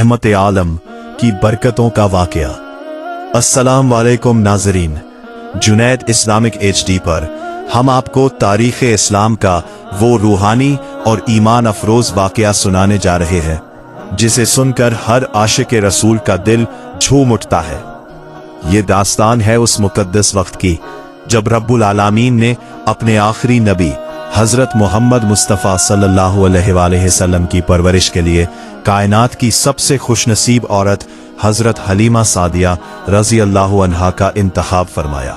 रहमत आलम की बरकतों का वाकया। अस्सलाम वालेकुम नाजरीन, जुनैद इस्लामिक HD पर हम आपको तारीख़ इस्लाम का वो रूहानी और ईमान अफरोज़ वाकया सुनाने जा रहे हैं जिसे सुनकर हर आशिक रसूल का दिल झूम उठता है। ये दास्तान है उस मुकद्दस वक्त की जब रब्बुल आलमीन ने अपने आखिरी नबी हजरत मोहम्मद मुस्तफ़ा सल्लल्लाहु अलैहि वसल्लम की परवरिश के लिए कायनात की सबसे खुशनसीब औरत हजरत हलीमा सादिया रज़ी अल्लाहु अन्हा का इंतखाब फरमाया।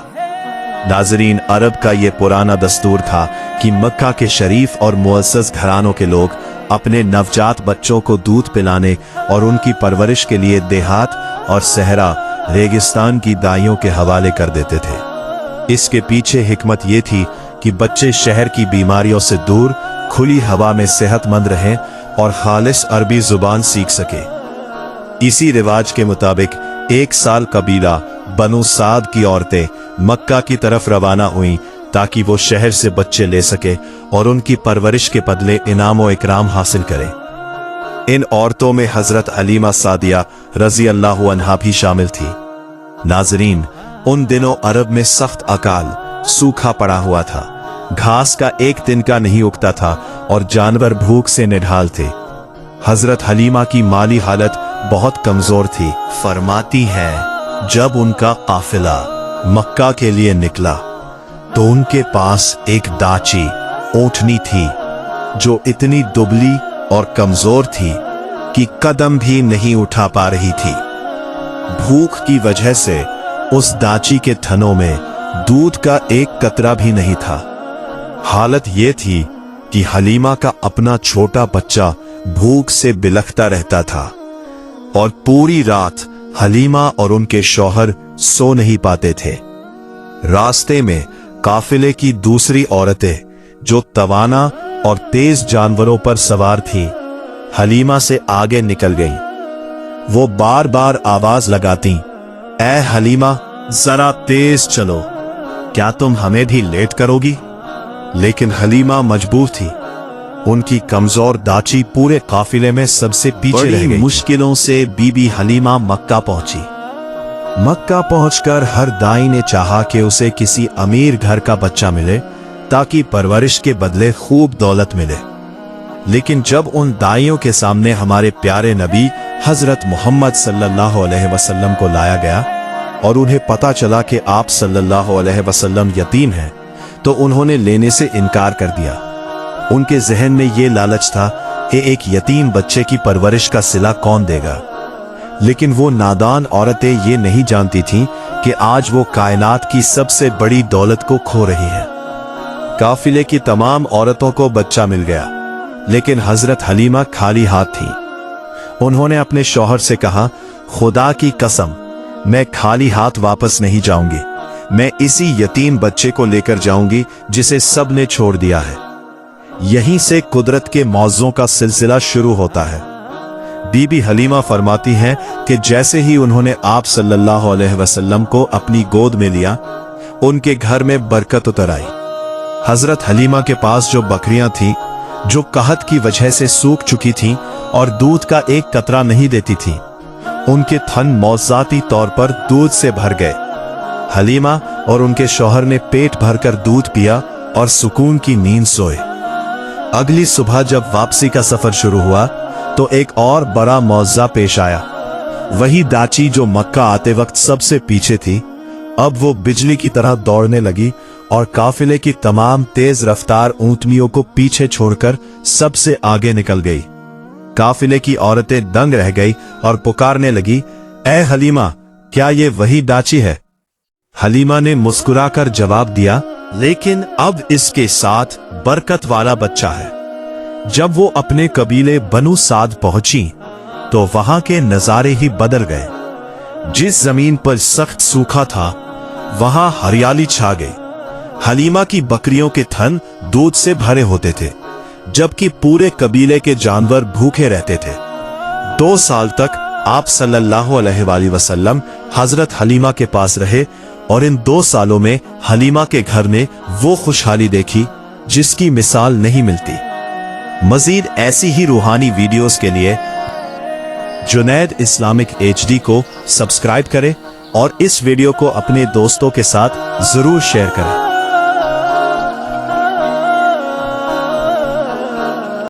नाजरीन, अरब का ये पुराना दस्तूर था कि मक्का के शरीफ और मुअज़्ज़ज़ घरानों के लोग अपने नवजात बच्चों को दूध पिलाने और उनकी परवरिश के लिए देहात और सहरा रेगिस्तान की दाइयों के हवाले कर देते थे। इसके पीछे हिकमत ये थी कि बच्चे शहर की बीमारियों से दूर खुली हवा में सेहतमंद रहें और खालिस अरबी जुबान सीख सके। इसी रिवाज के मुताबिक 1 साल कबीला बनु साद की औरतें मक्का की तरफ रवाना हुईं ताकि वो शहर से बच्चे ले सके और उनकी परवरिश के बदले इनाम व इकराम हासिल करें। इन औरतों में हजरत हलीमा सादिया रज़ी अल्लाहु अन्हा भी शामिल थी। नाजरीन, उन दिनों अरब में सख्त अकाल सूखा पड़ा हुआ था, घास का एक तिनका नहीं उगता था और जानवर भूख से निढाल थे। हजरत हलीमा की माली हालत बहुत कमजोर थी। फरमाती हैं, जब उनका काफिला मक्का के लिए निकला तो उनके पास एक दाची ऊँटनी थी जो इतनी दुबली और कमजोर थी कि कदम भी नहीं उठा पा रही थी। भूख की वजह से उस दाची के थनों में दूध का एक कतरा भी नहीं था। हालत यह थी कि हलीमा का अपना छोटा बच्चा भूख से बिलखता रहता था और पूरी रात हलीमा और उनके शौहर सो नहीं पाते थे। रास्ते में काफिले की दूसरी औरतें जो तवाना और तेज जानवरों पर सवार थीं, हलीमा से आगे निकल गईं। वो बार बार आवाज लगाती, ऐ हलीमा जरा तेज चलो, क्या तुम हमें भी लेट करोगी? लेकिन हलीमा मजबूर थी। उनकी कमजोर दाची पूरे काफिले में सबसे पीछे रह गई। मुश्किलों से बीबी हलीमा मक्का पहुंची। मक्का पहुंचकर हर दाई ने चाहा कि उसे किसी अमीर घर का बच्चा मिले ताकि परवरिश के बदले खूब दौलत मिले। लेकिन जब उन दाइयों के सामने हमारे प्यारे नबी हजरत मोहम्मद सल्लल्लाहु अलैहि वसल्लम को लाया गया और उन्हें पता चला कि आप सल्लल्लाहु अलैहि वसल्लम यतीम हैं, तो उन्होंने लेने से इनकार कर दिया। उनके जहन में ये लालच था कि एक यतीम बच्चे की परवरिश का सिला कौन देगा। लेकिन वो नादान औरतें ये नहीं जानती थीं कि आज वो कायनात की सबसे बड़ी दौलत को खो रही हैं। काफिले की तमाम औरतों को बच्चा मिल गया, लेकिन हजरत हलीमा खाली हाथ थीं। उन्होंने अपने शौहर से कहा, खुदा की कसम, मैं खाली हाथ वापस नहीं जाऊंगी। मैं इसी यतीम बच्चे को लेकर जाऊंगी जिसे सब ने छोड़ दिया है। यहीं से कुदरत के मौज़ों का सिलसिला शुरू होता है। बीबी हलीमा फरमाती हैं कि जैसे ही उन्होंने आप सल्लल्लाहु अलैहि वसल्लम को अपनी गोद में लिया, उनके घर में बरकत उतर आई। हजरत हलीमा के पास जो बकरियां थीं, जो कहत की वजह से सूख चुकी थीं और दूध का एक कतरा नहीं देती थीं, उनके थन मौज़ाती तौर पर दूध से भर गए। हलीमा और उनके शौहर ने पेट भरकर दूध पिया और सुकून की नींद सोए। अगली सुबह जब वापसी का सफर शुरू हुआ तो एक और बड़ा मौज़ा पेश आया। वही दाची जो मक्का आते वक्त सबसे पीछे थी, अब वो बिजली की तरह दौड़ने लगी और काफिले की तमाम तेज रफ्तार ऊंटनियों को पीछे छोड़कर सबसे आगे निकल गई। काफिले की औरतें दंग रह गई और पुकारने लगी, ऐ हलीमा, क्या ये वही दाची है? हलीमा ने मुस्कुराकर जवाब दिया, लेकिन अब इसके साथ बरकत वाला बच्चा है। जब वो अपने कबीले बनु साद पहुंची तो वहां के नजारे ही बदल गए। जिस जमीन पर सख्त सूखा था वहां हरियाली छा गई। हलीमा की बकरियों के थन दूध से भरे होते थे, जबकि पूरे कबीले के जानवर भूखे रहते थे। 2 साल तक आप सल्लल्लाहु अलैहि वसल्लम हजरत हलीमा के पास रहे और इन 2 सालों में हलीमा के घर में वो खुशहाली देखी जिसकी मिसाल नहीं मिलती। मजीद ऐसी ही रूहानी वीडियोस के लिए जुनैद इस्लामिक HD को सब्सक्राइब करें और इस वीडियो को अपने दोस्तों के साथ जरूर शेयर करें।